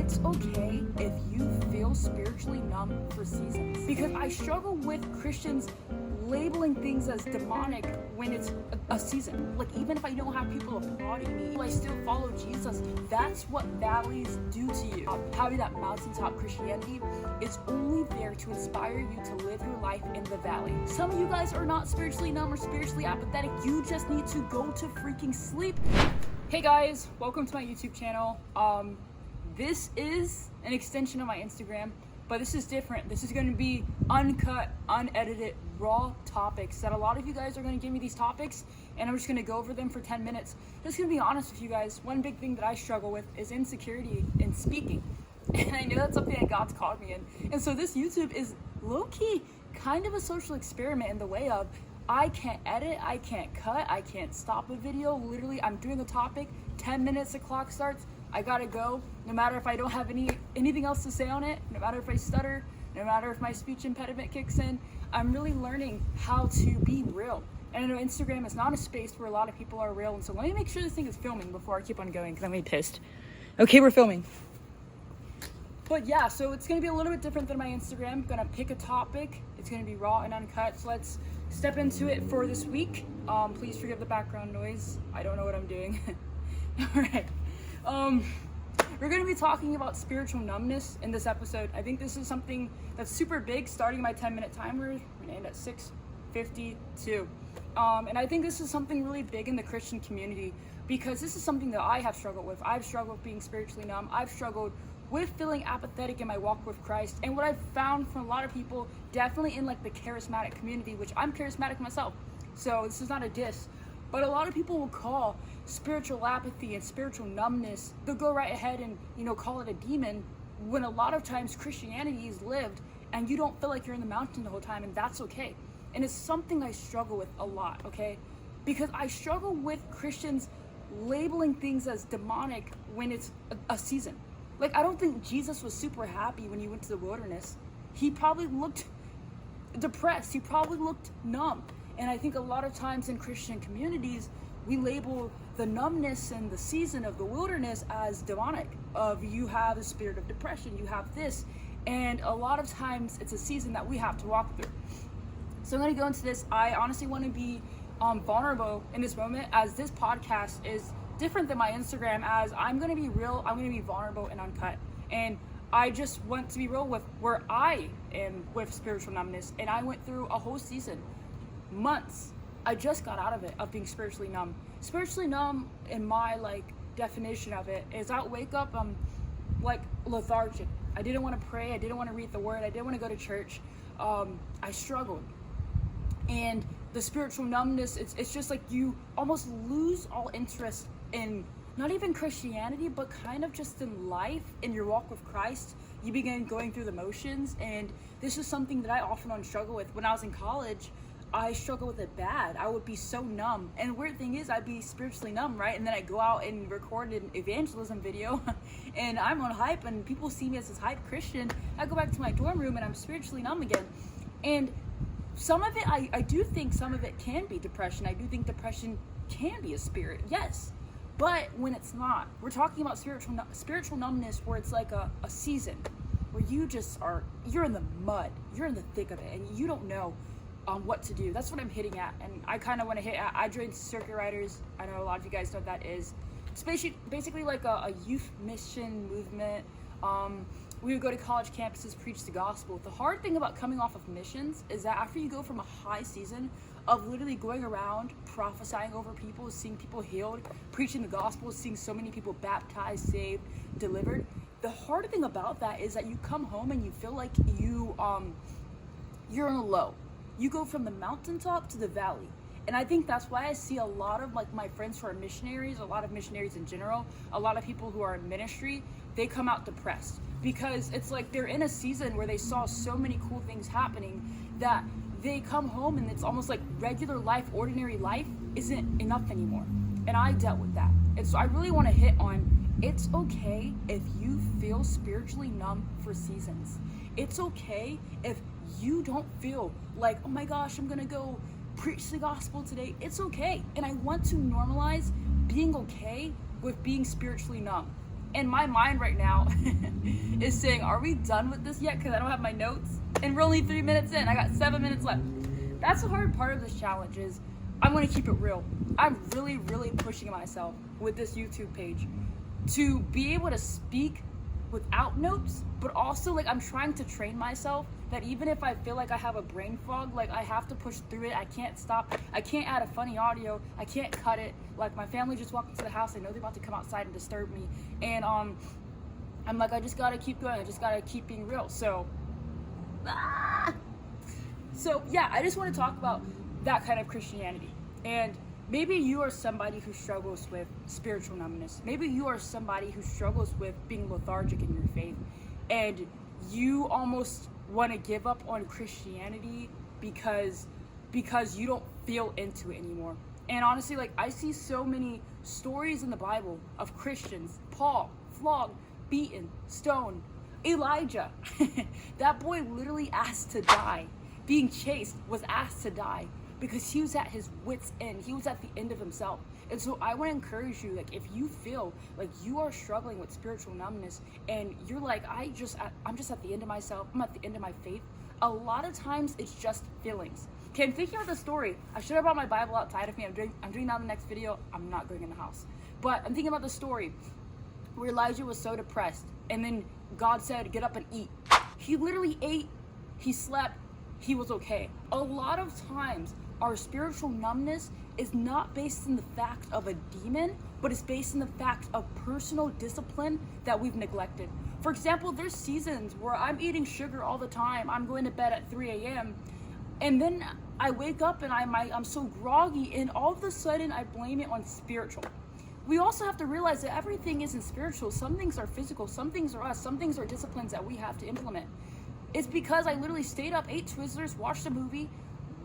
it's okay if you feel spiritually numb for seasons. Because I struggle with Christians labeling things as demonic when it's a season. Like, even if I don't have people applauding me, I still follow Jesus. That's what valleys do to you. Having that mountaintop Christianity is only there to inspire you to live your life in the valley. Some of you guys are not spiritually numb or spiritually apathetic. You just need to go to freaking sleep. Hey guys, welcome to my YouTube channel. This is an extension of my Instagram, but this is different. This is going to be uncut, unedited, raw topics that a lot of you guys are going to give me these topics, and I'm just going to go over them for 10 minutes. Just going to be honest with you guys, one big thing that I struggle with is insecurity in speaking. And I know that's something that God's called me in. And so this YouTube is low-key kind of a social experiment in the way of I can't edit, I can't cut, I can't stop a video. Literally, I'm doing a topic, 10 minutes, the clock starts, I gotta go. No matter if I don't have anything else to say on it, no matter if I stutter, no matter if my speech impediment kicks in, I'm really learning how to be real. And I know Instagram is not a space where a lot of people are real, and so let me make sure this thing is filming before I keep on going, because I'm gonna be pissed. Okay, we're filming. But yeah, so it's gonna be a little bit different than my Instagram. I'm gonna pick a topic, it's gonna be raw and uncut, so let's step into it for this week. Please forgive the background noise. I don't know what I'm doing. All right. We're going to be talking about spiritual numbness in this episode. I think this is something that's super big, starting my 10-minute timer. We're going to end at 6:52. And I think this is something really big in the Christian community, because this is something that I have struggled with. I've struggled with being spiritually numb. I've struggled with feeling apathetic in my walk with Christ. And what I've found from a lot of people, definitely in like the charismatic community, which I'm charismatic myself, so this is not a diss, but a lot of people will call spiritual apathy and spiritual numbness, they'll go right ahead and, call it a demon, when a lot of times Christianity is lived and you don't feel like you're in the mountain the whole time, and that's okay. And it's something I struggle with a lot, okay? Because I struggle with Christians labeling things as demonic when it's a season. Like, I don't think Jesus was super happy when he went to the wilderness. He probably looked depressed. He probably looked numb. And I think a lot of times in Christian communities, we label the numbness and the season of the wilderness as demonic. You have the spirit of depression, you have this. And a lot of times it's a season that we have to walk through. So I'm going to go into this. I honestly want to be vulnerable in this moment, as this podcast is different than my Instagram, as I'm going to be real, I'm going to be vulnerable and uncut. And I just want to be real with where I am with spiritual numbness. And I went through a whole season, months. I just got out of it, of being spiritually numb. Spiritually numb, in my definition of it, is I wake up, I'm lethargic. I didn't want to pray, I didn't want to read the word, I didn't want to go to church. I struggled. And the spiritual numbness, it's just like you almost lose all interest in not even Christianity, but kind of just in life, in your walk with Christ. You begin going through the motions, and this is something that I often struggle with. When I was in college, I struggled with it bad. I would be so numb. And the weird thing is, I'd be spiritually numb, right? And then I go out and record an evangelism video, and I'm on hype, and people see me as this hype Christian. I go back to my dorm room, and I'm spiritually numb again. And some of it, I do think some of it can be depression. I do think depression can be a spirit, yes. But when it's not, we're talking about spiritual numbness, where it's like a season where you just you're in the mud, you're in the thick of it, and you don't know what to do. That's what I'm hitting at. And I kind of want to hit at, I joined Circuit Riders. I know a lot of you guys know what that is. It's basically like a youth mission movement. We would go to college campuses, preach the gospel. The hard thing about coming off of missions is that after you go from a high season of literally going around prophesying over people, seeing people healed, preaching the gospel, seeing so many people baptized, saved, delivered, the hard thing about that is that you come home and you feel like you're in a low. You go from the mountaintop to the valley. And I think that's why I see a lot of my friends who are missionaries, a lot of missionaries in general, a lot of people who are in ministry, they come out depressed, because it's like they're in a season where they saw so many cool things happening that they come home and it's almost like regular life, ordinary life isn't enough anymore. And I dealt with that. And so I really want to hit on, it's okay if you feel spiritually numb for seasons. It's okay if you don't feel like, oh my gosh, I'm gonna go preach the gospel today. It's okay. And I want to normalize being okay with being spiritually numb. And my mind right now is saying, are we done with this yet? Because I don't have my notes. And we're only 3 minutes in. I got 7 minutes left. That's the hard part of this challenge is I'm going to keep it real. I'm really, really pushing myself with this YouTube page to be able to speak without notes, but also like I'm trying to train myself that even if I feel like I have a brain fog, like I have to push through it. I can't stop. I can't add a funny audio. I can't cut it. Like my family just walked into the house. I know they're about to come outside and disturb me. And I'm like, I just gotta keep going. I just gotta keep being real. So yeah, I just want to talk about that kind of Christianity. And maybe you are somebody who struggles with spiritual numbness. Maybe you are somebody who struggles with being lethargic in your faith. And you almost want to give up on Christianity because you don't feel into it anymore. And honestly, like I see so many stories in the Bible of Christians, Paul, flogged, beaten, stoned, Elijah. That boy literally asked to die. Being chased, was asked to die because he was at his wit's end. He was at the end of himself. And so I want to encourage you, like if you feel like you are struggling with spiritual numbness and you're like, I'm just at the end of myself, I'm at the end of my faith. A lot of times it's just feelings. Okay, I'm thinking about the story. I should have brought my Bible outside of me. I'm doing that in the next video. I'm not going in the house. But I'm thinking about the story where Elijah was so depressed and then God said, get up and eat. He literally ate, he slept, he was okay. A lot of times our spiritual numbness is not based in the fact of a demon, but it's based in the fact of personal discipline that we've neglected. For example, there's seasons where I'm eating sugar all the time. I'm going to bed at 3 a.m. and then I wake up and I'm so groggy, and all of a sudden I blame it on spiritual. We also have to realize that everything isn't spiritual. Some things are physical, some things are us, some things are disciplines that we have to implement. It's because I literally stayed up, ate Twizzlers, watched a movie,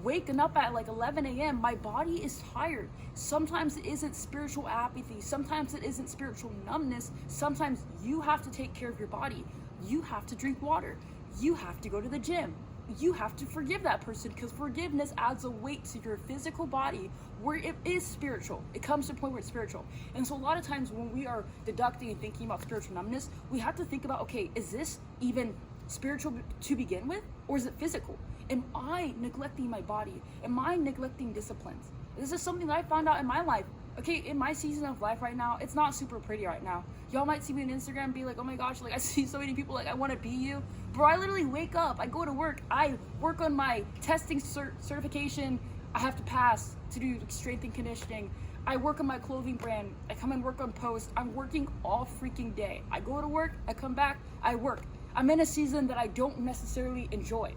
waking up at like 11 a.m. My body is tired. Sometimes it isn't spiritual apathy. Sometimes it isn't spiritual numbness. Sometimes you have to take care of your body. You have to drink water. You have to go to the gym. You have to forgive that person because forgiveness adds a weight to your physical body where it is spiritual. It comes to a point where it's spiritual. And so a lot of times when we are deducting and thinking about spiritual numbness, we have to think about, okay, is this even spiritual to begin with, or is it physical? Am I neglecting my body? Am I neglecting disciplines? This is something that I found out in my life. Okay, in my season of life right now, it's not super pretty right now. Y'all might see me on Instagram and be like, oh my gosh, like I see so many people like I want to be you. Bro, I literally wake up, I go to work, I work on my testing certification. I have to pass to do strength and conditioning. I work on my clothing brand. I come and work on posts. I'm working all freaking day. I go to work, I come back, I work. I'm in a season that I don't necessarily enjoy.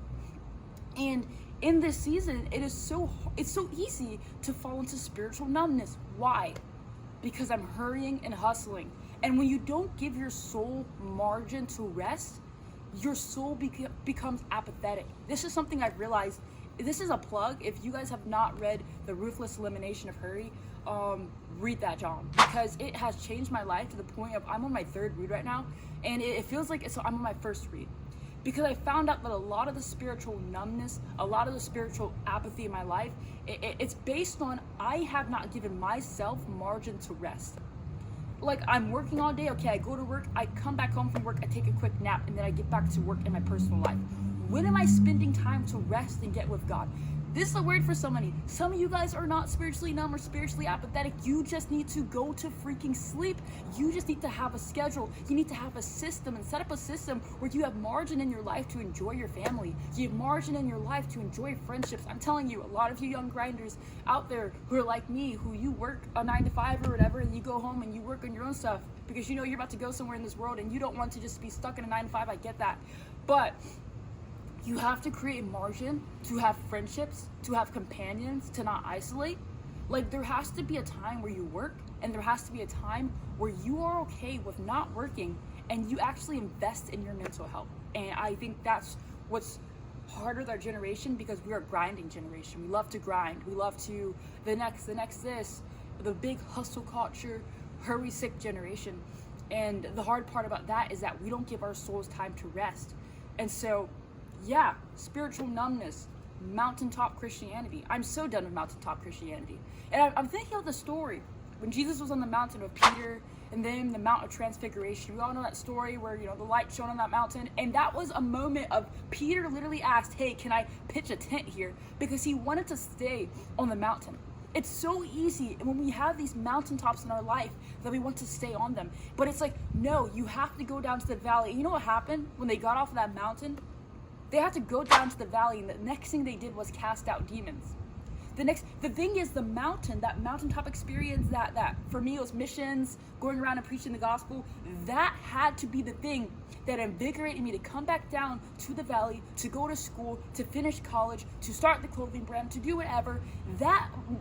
And in this season, it's so easy to fall into spiritual numbness. Why? Because I'm hurrying and hustling. And when you don't give your soul margin to rest, your soul becomes apathetic. This is something I've realized. This is a plug. If you guys have not read The Ruthless Elimination of Hurry, read that, John, because it has changed my life to the point of I'm on my 3rd read right now, and it feels like I'm on my 1st read. Because I found out that a lot of the spiritual numbness, a lot of the spiritual apathy in my life, it's based on I have not given myself margin to rest. Like I'm working all day, okay, I go to work, I come back home from work, I take a quick nap, and then I get back to work in my personal life. When am I spending time to rest and get with God? This is a word for somebody. Some of you guys are not spiritually numb or spiritually apathetic. You just need to go to freaking sleep. You just need to have a schedule. You need to have a system and set up a system where you have margin in your life to enjoy your family. You have margin in your life to enjoy friendships. I'm telling you, a lot of you young grinders out there who are like me, who you work a 9 to 5 or whatever, and you go home and you work on your own stuff because you know you're about to go somewhere in this world and you don't want to just be stuck in a 9 to 5. I get that. But you have to create margin to have friendships, to have companions, to not isolate. Like there has to be a time where you work, and there has to be a time where you are okay with not working and you actually invest in your mental health. And I think that's what's hard with our generation, because we are a grinding generation. We love to grind. We love to the next this, the big hustle culture, hurry sick generation. And the hard part about that is that we don't give our souls time to rest. And so yeah, spiritual numbness, mountaintop Christianity. I'm so done with mountaintop Christianity. And I'm thinking of the story when Jesus was on the mountain with Peter and then the Mount of Transfiguration. We all know that story where, you know, the light shone on that mountain, and that was a moment of Peter literally asked, hey, can I pitch a tent here? Because he wanted to stay on the mountain. It's so easy when we have these mountaintops in our life that we want to stay on them. But it's like, no, you have to go down to the valley. And you know what happened when they got off of that mountain? They had to go down to the valley, and the next thing they did was cast out demons. The thing is, the mountain, that mountaintop experience, that for me was missions, going around and preaching the gospel, that had to be the thing that invigorated me to come back down to the valley, to go to school, to finish college, to start the clothing brand, to do whatever.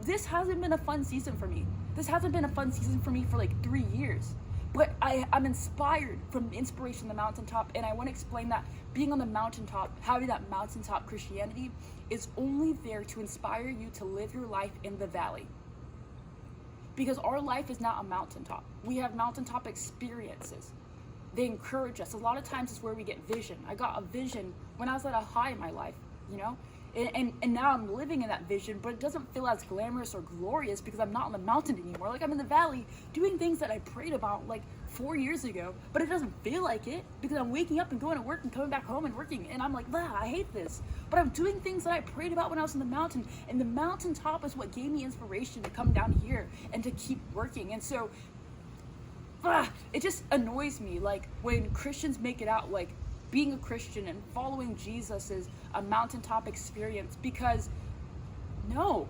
This hasn't been a fun season for me. This hasn't been a fun season for me for like 3 years. But I'm inspired from the inspiration on the mountaintop, and I want to explain that being on the mountaintop, having that mountaintop Christianity is only there to inspire you to live your life in the valley. Because our life is not a mountaintop. We have mountaintop experiences. They encourage us. A lot of times it's where we get vision. I got a vision when I was at a high in my life, you know? And now I'm living in that vision, but it doesn't feel as glamorous or glorious because I'm not on the mountain anymore. Like, I'm in the valley doing things that I prayed about like 4 years ago, but it doesn't feel like it because I'm waking up and going to work and coming back home and working, and I'm like, I hate this. But I'm doing things that I prayed about when I was in the mountain, and the mountaintop is what gave me inspiration to come down here and to keep working. And so it just annoys me, like, when Christians make it out like being a Christian and following Jesus is a mountaintop experience, because no,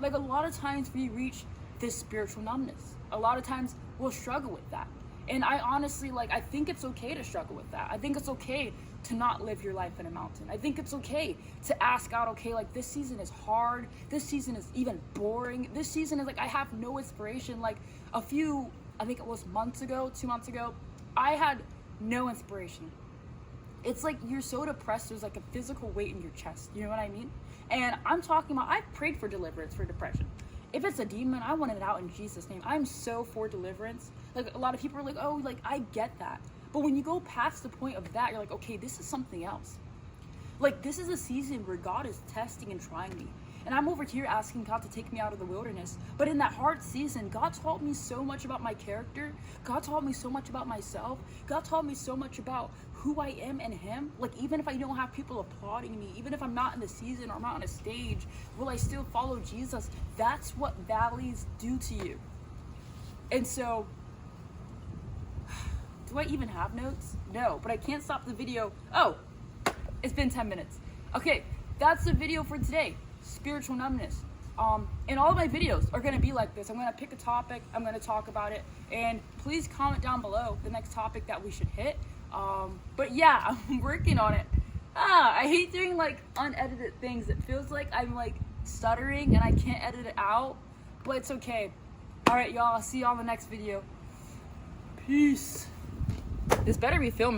like, a lot of times we reach this spiritual numbness. A lot of times we'll struggle with that. And I honestly, like, I think it's okay to struggle with that. I think it's okay to not live your life in a mountain. I think it's okay to ask God, okay, like, this season is hard. This season is even boring. This season is like, I have no inspiration. Like, I think it was 2 months ago, I had no inspiration. It's like you're so depressed, there's like a physical weight in your chest. You know what I mean? And I'm talking about, I've prayed for deliverance for depression. If it's a demon, I want it out in Jesus' name. I'm so for deliverance. Like, a lot of people are like, oh, like, I get that. But when you go past the point of that, you're like, okay, this is something else. Like, this is a season where God is testing and trying me. And I'm over here asking God to take me out of the wilderness. But in that hard season, God taught me so much about my character. God taught me so much about myself. God taught me so much about who I am in Him. Like, even if I don't have people applauding me, even if I'm not in the season or I'm not on a stage, will I still follow Jesus? That's what valleys do to you. And so, do I even have notes? No, but I can't stop the video. Oh, it's been 10 minutes. Okay, that's the video for today. Spiritual numbness. And all of my videos are going to be like this. I'm going to pick a topic, I'm going to talk about it, and please comment down below the next topic that we should hit. But yeah, I'm working on it. I hate doing like unedited things. It feels like I'm like stuttering and I can't edit it out, but it's okay. Alright, y'all, I'll see y'all in the next video. Peace. This better be filming.